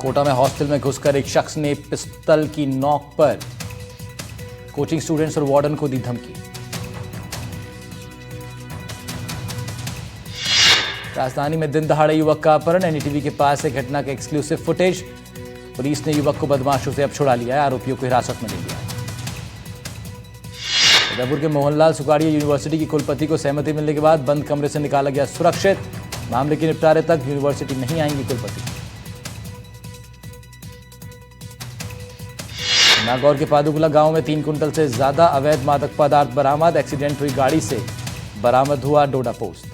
कोटा में हॉस्टल में घुसकर एक शख्स ने पिस्तौल की नोक पर कोचिंग स्टूडेंट्स और वार्डन को दी धमकी। राजधानी में दिन दहाड़े युवक का अपहरण, एनडीटीवी के पास से घटना का एक्सक्लूसिव फुटेज। पुलिस ने युवक को बदमाशों से अब छुड़ा लिया है, आरोपियों को हिरासत में ले लिया है। उदयपुर के मोहनलाल सुखाड़िया यूनिवर्सिटी की कुलपति को सहमति मिलने के बाद बंद कमरे से निकाला गया सुरक्षित। मामले के निपटारे तक यूनिवर्सिटी नहीं आएंगी कुलपति। नागौर के पादुकुला गांव में 3 कुंटल से ज्यादा अवैध मादक पदार्थ बरामद। एक्सीडेंट हुई गाड़ी से बरामद हुआ डोडा पोस्त।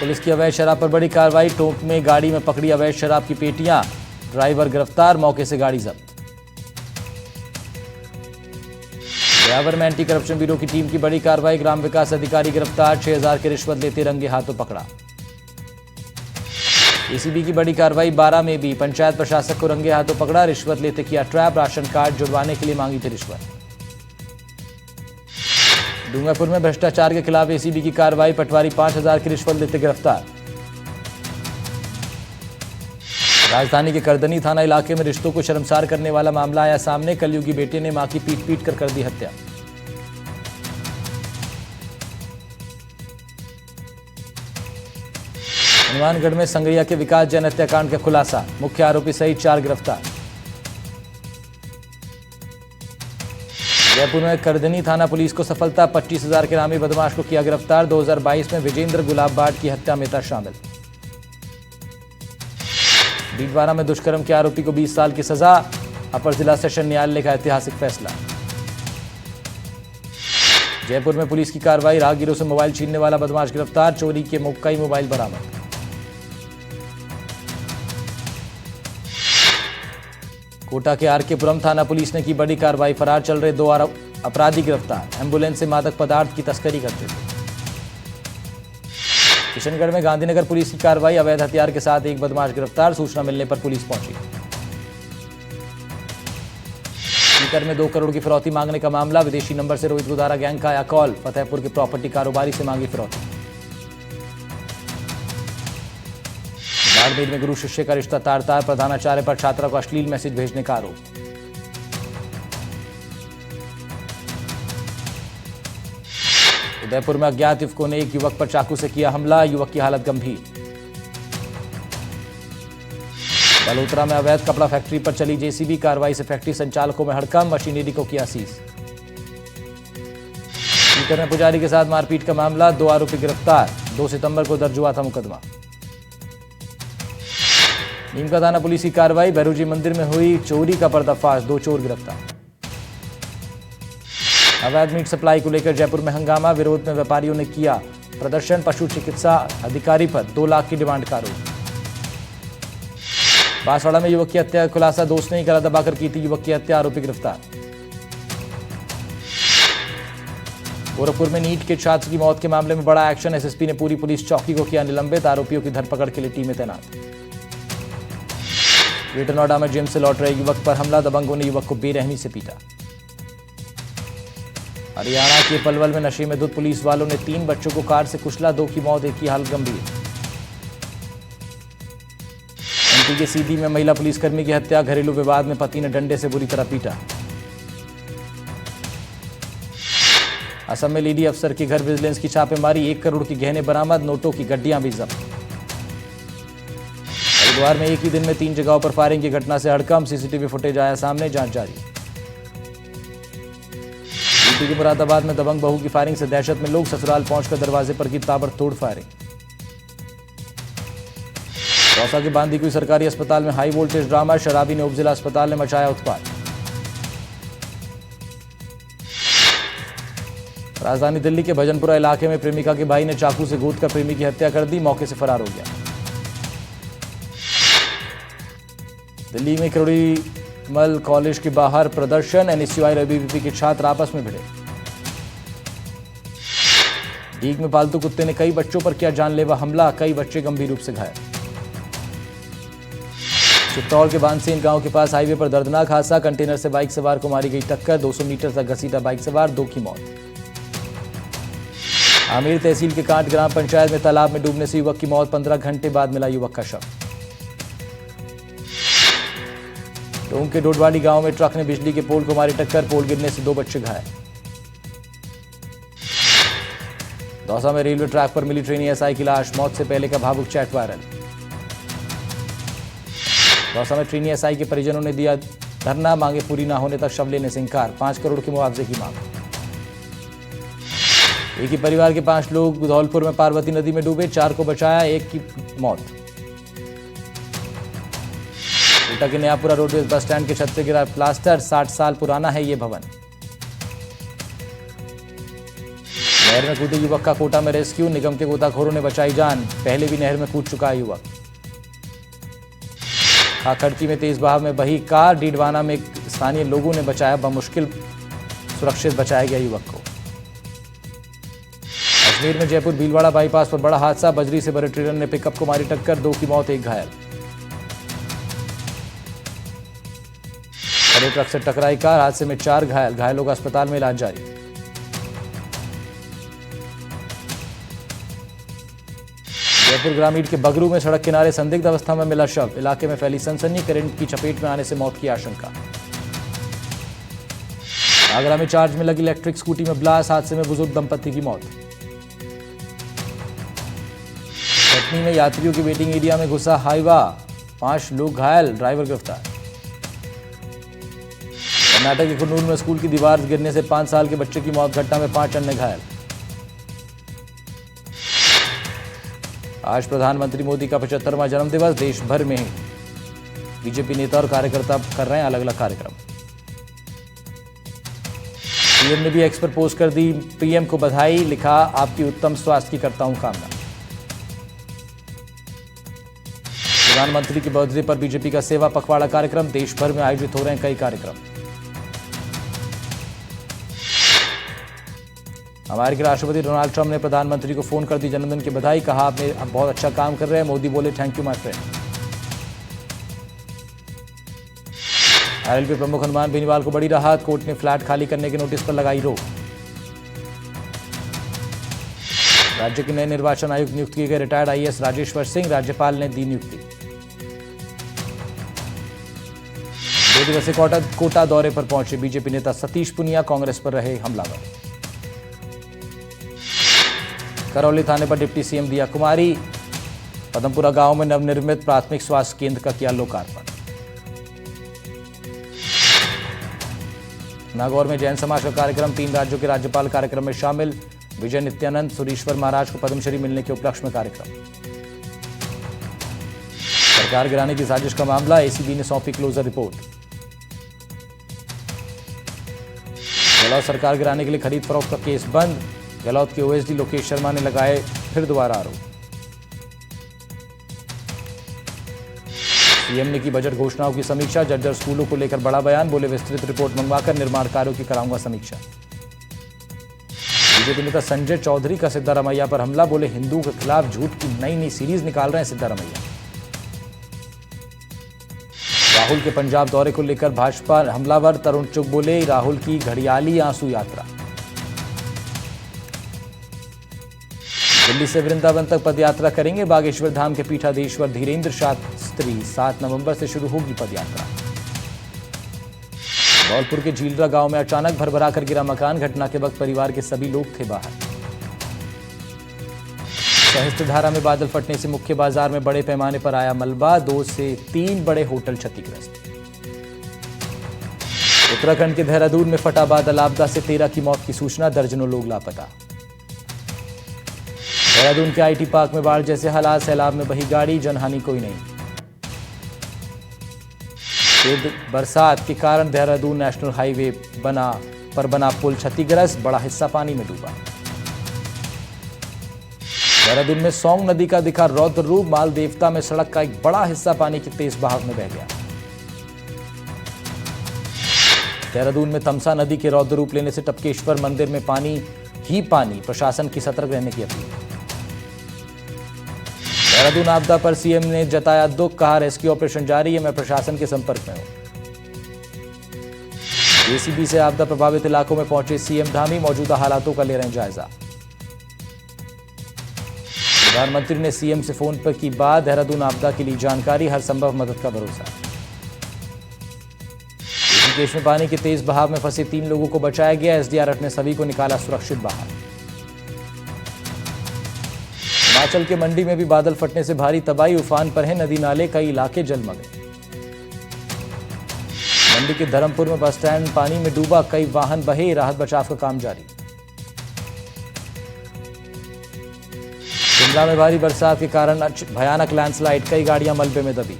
पुलिस की अवैध शराब पर बड़ी कार्रवाई। टोंक में गाड़ी में पकड़ी अवैध शराब की पेटियां, ड्राइवर गिरफ्तार, मौके से गाड़ी जब्त। ब्यावर में एंटी करप्शन ब्यूरो की टीम की बड़ी कार्रवाई। ग्राम विकास अधिकारी गिरफ्तार, 6000 की रिश्वत लेते रंगे हाथों पकड़ा। एसीबी की बड़ी कार्रवाई। 12 में भी पंचायत प्रशासक को रंगे हाथों पकड़ा, रिश्वत लेते किया ट्रैप। राशन कार्ड जुड़वाने के लिए मांगी थी रिश्वत। डूंगरपुर में भ्रष्टाचार के खिलाफ एसीबी की कार्रवाई। पटवारी 5000 की रिश्वत लेते गिरफ्तार। राजधानी के करदनी थाना इलाके में रिश्तों को शर्मसार करने वाला मामला आया सामने। कलयुगी बेटे ने मां की पीट कर दी हत्या। हनुमानगढ़ में संगरिया के विकास जैन हत्याकांड का खुलासा। मुख्य आरोपी सहित 4 गिरफ्तार। जयपुर में करदनी थाना पुलिस को सफलता। 25,000 के नामी बदमाश को किया गिरफ्तार। 2022 में विजेंद्र गुलाबबाट की हत्या में था शामिल। भीलवाड़ा में दुष्कर्म के आरोपी को 20 साल की सजा। अपर जिला सेशन न्यायालय का ऐतिहासिक फैसला। जयपुर में पुलिस की कार्रवाई। राहगीरों से मोबाइल छीनने वाला बदमाश गिरफ्तार। चोरी के कई मोबाइल बरामद। कोटा के आरकेपुरम थाना पुलिस ने की बड़ी कार्रवाई। फरार चल रहे 2 अपराधी गिरफ्तार। एम्बुलेंस से मादक पदार्थ की तस्करी करते थे। किशनगढ़ में गांधीनगर पुलिस की कार्रवाई। अवैध हथियार के साथ एक बदमाश गिरफ्तार। सूचना मिलने पर पुलिस पहुंची। सीकर में 2 करोड़ की फिरौती मांगने का मामला। विदेशी नंबर से रोहित गुदारा गैंग का आया कॉल। फतेहपुर के प्रॉपर्टी कारोबारी से मांगी फिरौती। बाड़मेर में गुरु शिष्य का रिश्ता तार-तार। प्रधानाचार्य पर छात्रा को अश्लील मैसेज भेजने का आरोप। उदयपुर में अज्ञात युवकों ने एक युवक पर चाकू से किया हमला। युवक की हालत गंभीर। बलोतरा में अवैध कपड़ा फैक्ट्री पर चली जेसीबी। कार्रवाई से फैक्ट्री संचालकों में हड़कंप। मशीनरी को किया सीज। सीकर में पुजारी के साथ मारपीट का मामला। 2 आरोपी गिरफ्तार। 2 सितंबर को दर्ज हुआ था मुकदमा। नीमका थाना पुलिस की कार्रवाई। भैरूजी मंदिर में हुई चोरी का पर्दाफाश। 2 चोर गिरफ्तार। अवैध मीट सप्लाई को लेकर जयपुर में हंगामा। विरोध में व्यापारियों ने किया प्रदर्शन। पशु चिकित्सा अधिकारी पर 2 लाख की डिमांड का आरोप। बांसवाड़ा में युवक की हत्या का खुलासा। दोस्त ने ही गला दबाकर की थी युवक की हत्या। आरोपी गिरफ्तार। गोरखपुर में नीट के छात्र की मौत के मामले में बड़ा एक्शन। एसएसपी ने पूरी पुलिस चौकी को किया निलंबित। आरोपियों की धरपकड़ के लिए टीमें तैनात। ग्रेटर नोएडा में जिम से लौट रहे युवक पर हमला। दबंगों ने युवक को बेरहमी से पीटा। हरियाणा के पलवल में नशे में धुत पुलिस वालों ने 3 बच्चों को कार से कुचला। 2 की मौत, 1 की हालत गंभीर। एमपी के सीधी में महिला पुलिसकर्मी की हत्या। घरेलू विवाद में पति ने डंडे से बुरी तरह पीटा। असम में ईडी अफसर के घर विजिलेंस की छापेमारी। 1 करोड़ की गहने बरामद। नोटों की गड्डियां भी जब्त। हरिद्वार में एक ही दिन में 3 जगहों पर फायरिंग की घटना से हड़कंप। सीसीटीवी फुटेज आया सामने, जांच जारी। यूपी के मुरादाबाद में दबंग बहू की फायरिंग से दहशत में लोग। ससुराल पहुंचकर दरवाजे पर की ताबड़तोड़ फायरिंग। दौसा के बांदीकुई सरकारी अस्पताल में हाई वोल्टेज ड्रामा। शराबी ने उपजिला अस्पताल में मचाया उत्पात। राजधानी दिल्ली के भजनपुरा इलाके में प्रेमिका के भाई ने चाकू से गोदकर प्रेमी की हत्या कर दी। मौके से फरार हो गया। दिल्ली में करोड़ीमल कॉलेज के बाहर प्रदर्शन। एनएसयूआई और एबीवीपी के छात्र आपस में भिड़े। डीग में पालतू कुत्ते ने कई बच्चों पर किया जानलेवा हमला। कई बच्चे गंभीर रूप से घायल। चित्तौड़ के बांसीन गांव के पास हाईवे पर दर्दनाक हादसा। कंटेनर से बाइक सवार को मारी गई टक्कर। 200 मीटर तक घसीटा बाइक सवार। 2 की मौत। आमेर तहसील के कांट ग्राम पंचायत में तालाब में डूबने से युवक की मौत। 15 घंटे बाद मिला युवक का शव। टोंक के डोडवाड़ी गांव में ट्रक ने बिजली के पोल को मारी टक्कर, पोल गिरने से 2 बच्चे घायल। दौसा में रेलवे ट्रैक पर मिली ट्रेनी एसआई की लाश, मौत से पहले का भावुक चैट वायरल। दौसा में ट्रेनी एसआई के परिजनों ने दिया धरना, मांगे पूरी न होने तक शव लेने से इंकार, 5 करोड़ के मुआवजे की मांग। एक ही परिवार के 5 लोग धौलपुर में पार्वती नदी में डूबे, 4 को बचाया, 1 की मौत। कोटा के नयापुरा रोडवेज बस स्टैंड के छत से गिरा प्लास्टर, 60 साल पुराना है ये भवन। नहर में कूदे युवक का कोटा में रेस्क्यू, निगम के गोताखोरों ने बचाई जान, पहले भी नहर में कूद चुका है युवक। खाखड़की में तेज बहाव में बही कार, डीडवाना में स्थानीय लोगों ने बचाया, बमुश्किल सुरक्षित बचाया गया युवक को। अजमेर में जयपुर भीलवाड़ा बाईपास पर बड़ा हादसा, बजरी से भरे ट्रेलर ने पिकअप को मारी टक्कर, 2 की मौत, 1 घायल। बड़े ट्रक से टकराई कार, हादसे में 4 घायल, घायलों का अस्पताल में इलाज जारी। जयपुर ग्रामीण के बगरू में सड़क किनारे संदिग्ध अवस्था में मिला शव, इलाके में फैली सनसनी, करंट की चपेट में आने से मौत की आशंका। आगरा में चार्ज में लगी इलेक्ट्रिक स्कूटी में ब्लास्ट, हादसे में बुजुर्ग दंपति की मौत। कटनी में यात्रियों की वेटिंग एरिया में घुसा हाईवा, 5 लोग घायल, ड्राइवर गिरफ्तार। कर्नाटक के कुन्नूर में स्कूल की दीवार गिरने से 5 साल के बच्चे की मौत, घटना में 5 अन्य घायल। आज प्रधानमंत्री मोदी का 75वां जन्मदिवस, देश भर में बीजेपी नेता और कार्यकर्ता कर रहे हैं अलग अलग कार्यक्रम। पीएम ने भी एक्स पर पोस्ट कर दी पीएम को बधाई, लिखा आपकी उत्तम स्वास्थ्य की करता हूं कामना। प्रधानमंत्री की बर्थडे पर बीजेपी का सेवा पखवाड़ा कार्यक्रम, देश भर में आयोजित हो रहे हैं कई कार्यक्रम। अमेरिकी राष्ट्रपति डोनाल्ड ट्रंप ने प्रधानमंत्री को फोन कर दी जन्मदिन की बधाई, कहा आपने बहुत अच्छा काम कर रहे हैं, मोदी बोले thank you my friend. RLP प्रमुख हनुमान बेनीवाल को बड़ी राहत, कोर्ट ने फ्लैट खाली करने के नोटिस पर लगाई रोक। राज्य के नए निर्वाचन आयुक्त नियुक्त किए गए रिटायर्ड आईएएस राजेश्वर सिंह, राज्यपाल ने दी नियुक्ति। 2 दिवसीय कोटा दौरे पर पहुंचे बीजेपी नेता सतीश पुनिया, कांग्रेस पर रहे हमलावर। करौली थाने पर डिप्टी सीएम दिया कुमारी, पदमपुरा गांव में नवनिर्मित प्राथमिक स्वास्थ्य केंद्र का किया लोकार्पण। नागौर में जैन समाज का कार्यक्रम, 3 राज्यों के राज्यपाल कार्यक्रम में शामिल, विजय नित्यानंद सुरीश्वर महाराज को पद्मश्री मिलने के उपलक्ष्य में कार्यक्रम। सरकार गिराने की साजिश का मामला, एसीबी ने सौंपी क्लोजर रिपोर्ट। गहलोत सरकार गिराने के लिए खरीद फरोख्त का केस बंद, गहलोत के ओएसडी लोकेश शर्मा ने लगाए फिर दोबारा आरोप। सीएम ने की बजट घोषणाओं की समीक्षा, जर्जर स्कूलों को लेकर बड़ा बयान, बोले विस्तृत रिपोर्ट मंगवाकर निर्माण कार्यों की कराऊंगा समीक्षा। बीजेपी नेता संजय चौधरी का सिद्धारमैया पर हमला, बोले हिंदुओं के खिलाफ झूठ की नई सीरीज निकाल रहे हैं सिद्धारमैया। राहुल के पंजाब दौरे को लेकर भाजपा हमलावर, तरुण चुग बोले राहुल की घड़ियाली आंसू यात्रा। दिल्ली से वृंदावन तक पदयात्रा करेंगे बागेश्वर धाम के पीठाधीश्वर धीरेन्द्र शास्त्री, 7 नवंबर से शुरू होगी पदयात्रा। धौलपुर के झीलरा गांव में अचानक भरभरा कर गिरा मकान, घटना के वक्त परिवार के सभी लोग थे बाहर। सहस्त्रधारा में बादल फटने से मुख्य बाजार में बड़े पैमाने पर आया मलबा, 2 से 3 बड़े होटल क्षतिग्रस्त। उत्तराखंड के देहरादून में फटा बादल, आपदा से 13 की मौत की सूचना, दर्जनों लोग लापता। देहरादून के आईटी पार्क में बाढ़ जैसे हालात, सैलाब में बही गाड़ी, जनहानि कोई नहीं। तेज बरसात के कारण देहरादून नेशनल हाईवे पर बना पुल क्षतिग्रस्त, बड़ा हिस्सा पानी में डूबा। देहरादून में सोंग नदी का दिखा रौद्र रूप, माल देवता में सड़क का एक बड़ा हिस्सा पानी के तेज बहाव में बह गया। देहरादून में तमसा नदी के रौद्र रूप लेने से टपकेश्वर मंदिर में पानी ही पानी, प्रशासन की सतर्क रहने की अपील। देहरादून आपदा पर सीएम ने जताया दुख, कहा रेस्क्यू ऑपरेशन जारी है, मैं प्रशासन के संपर्क में हूं। एसीबी से आपदा प्रभावित इलाकों में पहुंचे सीएम धामी, मौजूदा हालातों का ले रहे हैं जायजा। प्रधानमंत्री ने सीएम से फोन पर की बात, देहरादून आपदा के लिए जानकारी, हर संभव मदद का भरोसा। ऋषिकेश में पानी के तेज बहाव में फंसे 3 लोगों को बचाया गया। एसडीआरएफ ने सभी को निकाला सुरक्षित बाहर। हिमाचल के मंडी में भी बादल फटने से भारी तबाही, उफान पर है नदी नाले, कई इलाके जलमग्न। मंडी के धर्मपुर में बस स्टैंड पानी में डूबा, कई वाहन बहे, राहत बचाव का काम जारी। शिमला में भारी बरसात के कारण भयानक लैंडस्लाइड, कई गाड़ियां मलबे में दबी।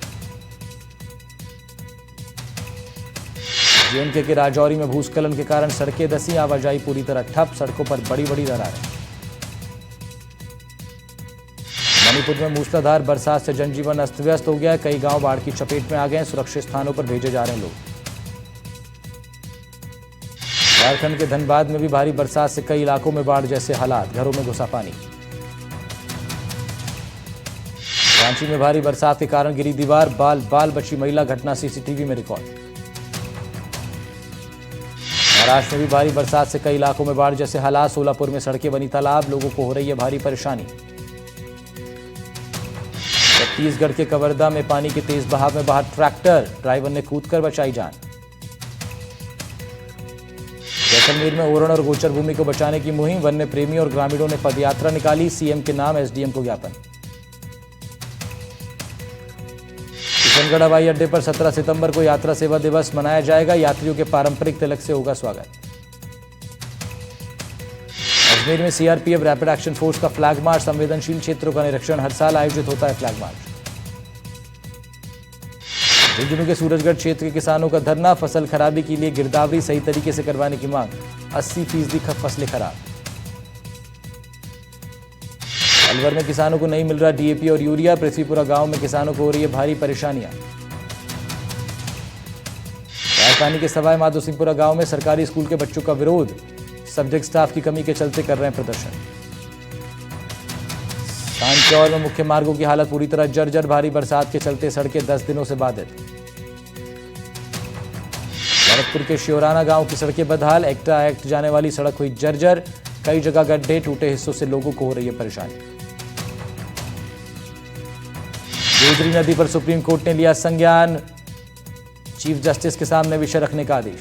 जेएनके के राजौरी में भूस्खलन के कारण सड़कें धंसी, आवाजाही पूरी तरह ठप, सड़कों पर बड़ी बड़ी दरारें। मणिपुर में मूसलाधार बरसात से जनजीवन अस्त व्यस्त हो गया, कई गांव बाढ़ की चपेट में आ गए, सुरक्षित स्थानों पर भेजे जा रहे हैं लोग। झारखंड के धनबाद में भी भारी बरसात से कई इलाकों में बाढ़ जैसे हालात, घरों में घुसा पानी। रांची में भारी बरसात के कारण गिरी दीवार, बाल बची महिला, घटना सीसीटीवी में रिकॉर्ड। महाराष्ट्र में भी भारी बरसात से कई इलाकों में बाढ़ जैसे हालात, सोलापुर में सड़कें बनी तालाब, लोगों को हो रही है भारी परेशानी। छत्तीसगढ़ के कवर्धा में पानी के तेज बहाव में बहा ट्रैक्टर, ड्राइवर ने कूदकर बचाई जान। जैसलमेर में ओरण और गोचर भूमि को बचाने की मुहिम, वन्य प्रेमी और ग्रामीणों ने पदयात्रा निकाली, सीएम के नाम एसडीएम को ज्ञापन। किशनगढ़ हवाई अड्डे पर 17 सितंबर को यात्रा सेवा दिवस मनाया जाएगा, यात्रियों के पारंपरिक तिलक से होगा स्वागत। अजमेर में सीआरपीएफ रैपिड एक्शन फोर्स का फ्लैग मार्च, संवेदनशील क्षेत्रों का निरीक्षण, हर साल आयोजित होता है फ्लैग मार्च। झुंझुनू के सूरजगढ़ क्षेत्र के किसानों का धरना, फसल खराबी के लिए गिरदावरी सही तरीके से करवाने की मांग, 80% फसलें खराब। अलवर में किसानों को नहीं मिल रहा डीएपी और यूरिया, पृथ्वीपुरा गांव में किसानों को हो रही है भारी परेशानियां। राजधानी के सवाई माधोसिंहपुरा गांव में सरकारी स्कूल के बच्चों का विरोध, सब्जेक्ट स्टाफ की कमी के चलते कर रहे हैं प्रदर्शन। सांचौर में मुख्य मार्गों की हालत पूरी तरह जर्जर, भारी बरसात के चलते सड़कें 10 दिनों से बाधित। भरतपुर के शिवराना गांव की सड़कें बदहाल, एक्टा एक्ट जाने वाली सड़क हुई जर्जर, कई जगह गड्ढे, टूटे हिस्सों से लोगों को हो रही है परेशानी। गोदरी नदी पर सुप्रीम कोर्ट ने लिया संज्ञान, चीफ जस्टिस के सामने विषय रखने का आदेश।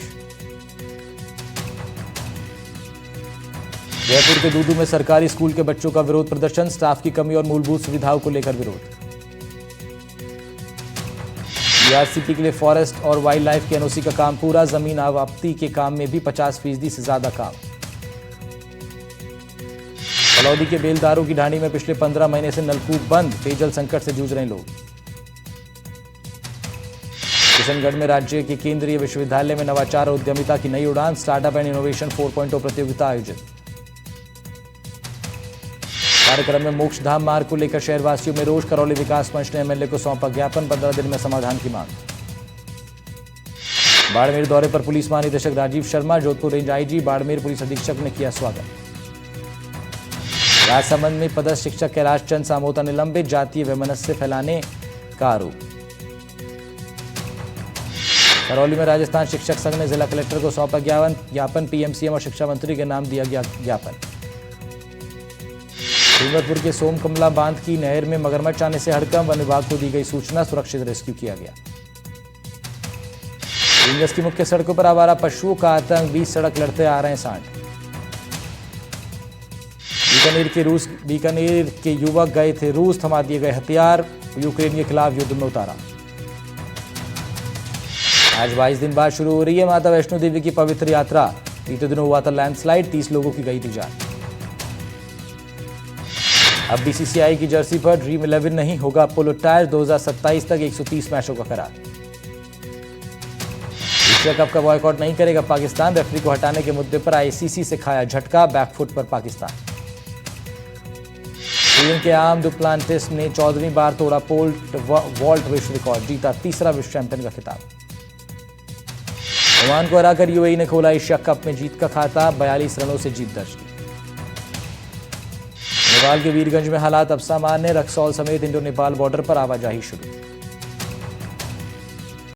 जयपुर के दूदू में सरकारी स्कूल के बच्चों का विरोध प्रदर्शन, स्टाफ की कमी और मूलभूत सुविधाओं को लेकर विरोध। बीआरसीपी के लिए फॉरेस्ट और वाइल्ड लाइफ के एनओसी का काम पूरा, जमीन आवाप्ती के काम में भी 50% से ज्यादा काम। फलौदी के बेलदारों की ढाणी में पिछले 15 महीने से नलकूप बंद, पेयजल संकट से जूझ रहे लोग। किशनगढ़ में राज्य के केंद्रीय विश्वविद्यालय में नवाचार और उद्यमिता की नई उड़ान, स्टार्टअप एंड इनोवेशन 4.0 प्रतियोगिता आयोजित। कार्यक्रम में मोक्षधाम मार्ग को लेकर शहरवासियों में रोष, करौली विकास मंच ने एमएलए को सौंपा ज्ञापन, 15 दिन में समाधान की मांग। बाड़मेर दौरे पर पुलिस महानिदेशक राजीव शर्मा, जोधपुर रेंज आईजी, बाड़मेर पुलिस अधीक्षक ने किया स्वागत। राजसमंद में पदस्थ शिक्षक कैलाश चंद सामोता निलंबित, जातीय वैमनस्य फैलाने का आरोप। करौली में राजस्थान शिक्षक संघ ने जिला कलेक्टर को सौंपा ज्ञापन, पीएमसीएम और शिक्षा मंत्री के नाम दिया गया ज्ञापन। डूंगरपुर के सोमकमला बांध की नहर में मगरमच्छ आने से हड़कंप, वन विभाग को दी गई सूचना, सुरक्षित रेस्क्यू किया गया। रींगस की मुख्य सड़कों पर आवारा पशुओं का आतंक, 20 सड़क लड़ते आ रहे हैं सांड। बीकानेर के युवक गए थे रूस, थमा दिए गए हथियार, यूक्रेन के खिलाफ युद्ध में उतारा। आज 22 दिन बाद शुरू हो रही है माता वैष्णो देवी की पवित्र यात्रा, बीते दिनों हुआ था लैंडस्लाइड, 30 लोगों की गई थी जान। अब बीसीसीआई की जर्सी पर ड्रीम 11 नहीं होगा पोलो टायर, 2027 तक 130 मैचों का करार। एशिया कप का बॉयकॉट नहीं करेगा पाकिस्तान, रेफरी को हटाने के मुद्दे पर आईसीसी से खाया झटका, बैकफुट पर पाकिस्तान। के आम डुप्लांटिस ने 14वीं बार तोड़ा वॉल्ट विश्व रिकॉर्ड, जीता तीसरा विश्व चैंपियन का खिताब। ओमान को हराकर यूएई ने खोला एशिया कप में जीत का खाता, 42 रनों से जीत दर्ज की। नेपाल के वीरगंज में हालात अब सामान्य, रक्सौल समेत इंडो नेपाल बॉर्डर पर आवाजाही शुरू।